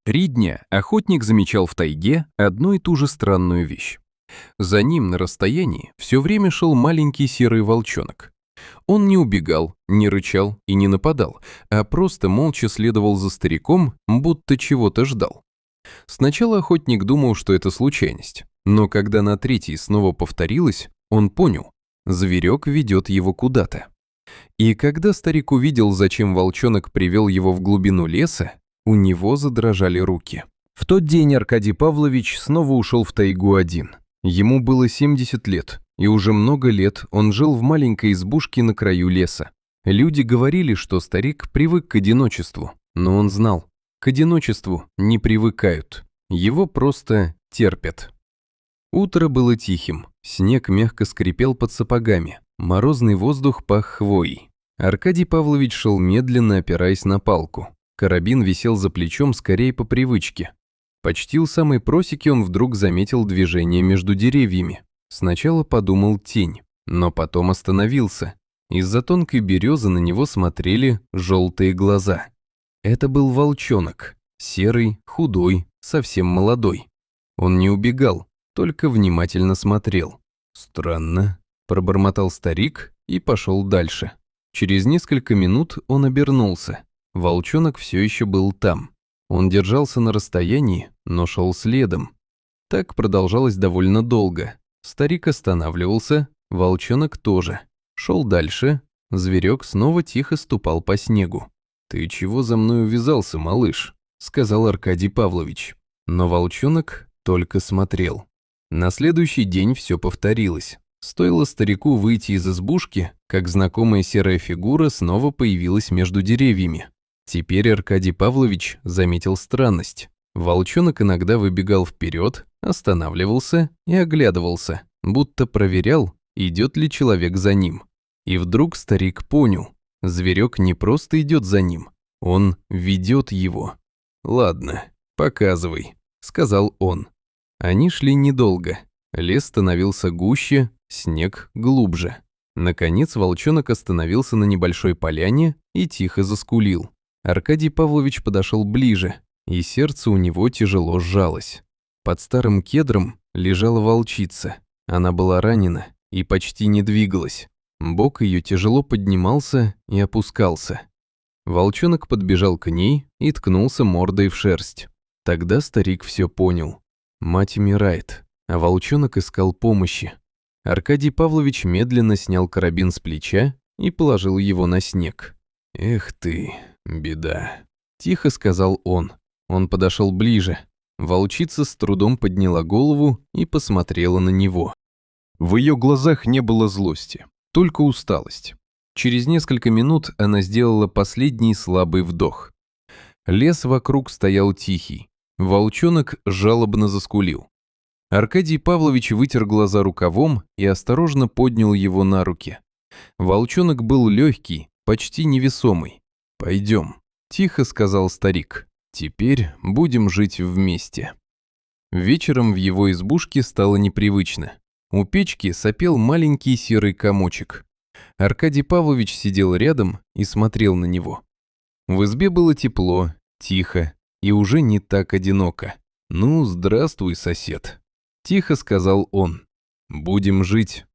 3 дня охотник замечал в тайге одну и ту же странную вещь. За ним на расстоянии все время шел маленький серый волчонок. Он не убегал, не рычал и не нападал, а просто молча следовал за стариком, будто чего-то ждал. Сначала охотник думал, что это случайность, но когда на третий снова повторилось, он понял – зверек ведет его куда-то. И когда старик увидел, зачем волчонок привел его в глубину леса, у него задрожали руки. В тот день Аркадий Павлович снова ушел в тайгу один. Ему было 70 лет, и уже много лет он жил в маленькой избушке на краю леса. Люди говорили, что старик привык к одиночеству, но он знал, к одиночеству не привыкают, его просто терпят. Утро было тихим, снег мягко скрипел под сапогами, морозный воздух пах хвоей. Аркадий Павлович шел медленно, опираясь на палку. Карабин висел за плечом скорее по привычке. Почти у самой просеки он вдруг заметил движение между деревьями. Сначала подумал тень, но потом остановился. Из-за тонкой березы на него смотрели желтые глаза. Это был волчонок, серый, худой, совсем молодой. Он не убегал, только внимательно смотрел. «Странно», – пробормотал старик и пошел дальше. Через несколько минут он обернулся. Волчонок все еще был там. Он держался на расстоянии, но шел следом. Так продолжалось довольно долго. Старик останавливался, волчонок тоже. Шел дальше, зверек снова тихо ступал по снегу. «Ты чего за мной увязался, малыш?» – сказал Аркадий Павлович. Но волчонок только смотрел. На следующий день все повторилось. Стоило старику выйти из избушки, как знакомая серая фигура снова появилась между деревьями. Теперь Аркадий Павлович заметил странность. Волчонок иногда выбегал вперед, останавливался и оглядывался, будто проверял, идет ли человек за ним. И вдруг старик понял, зверек не просто идет за ним, он ведет его. «Ладно, показывай», — сказал он. Они шли недолго. Лес становился гуще, снег глубже. Наконец волчонок остановился на небольшой поляне и тихо заскулил. Аркадий Павлович подошел ближе, и сердце у него тяжело сжалось. Под старым кедром лежала волчица. Она была ранена и почти не двигалась. Бок ее тяжело поднимался и опускался. Волчонок подбежал к ней и ткнулся мордой в шерсть. Тогда старик все понял. Мать умирает, а волчонок искал помощи. Аркадий Павлович медленно снял карабин с плеча и положил его на снег. «Эх ты, беда», – тихо сказал он. Он подошел ближе. Волчица с трудом подняла голову и посмотрела на него. В ее глазах не было злости, только усталость. Через несколько минут она сделала последний слабый вдох. Лес вокруг стоял тихий. Волчонок жалобно заскулил. Аркадий Павлович вытер глаза рукавом и осторожно поднял его на руки. Волчонок был легкий, почти невесомый. «Пойдем», – тихо сказал старик. «Теперь будем жить вместе». Вечером в его избушке стало непривычно. У печки сопел маленький серый комочек. Аркадий Павлович сидел рядом и смотрел на него. В избе было тепло, тихо и уже не так одиноко. «Ну, здравствуй, сосед», – тихо сказал он. «Будем жить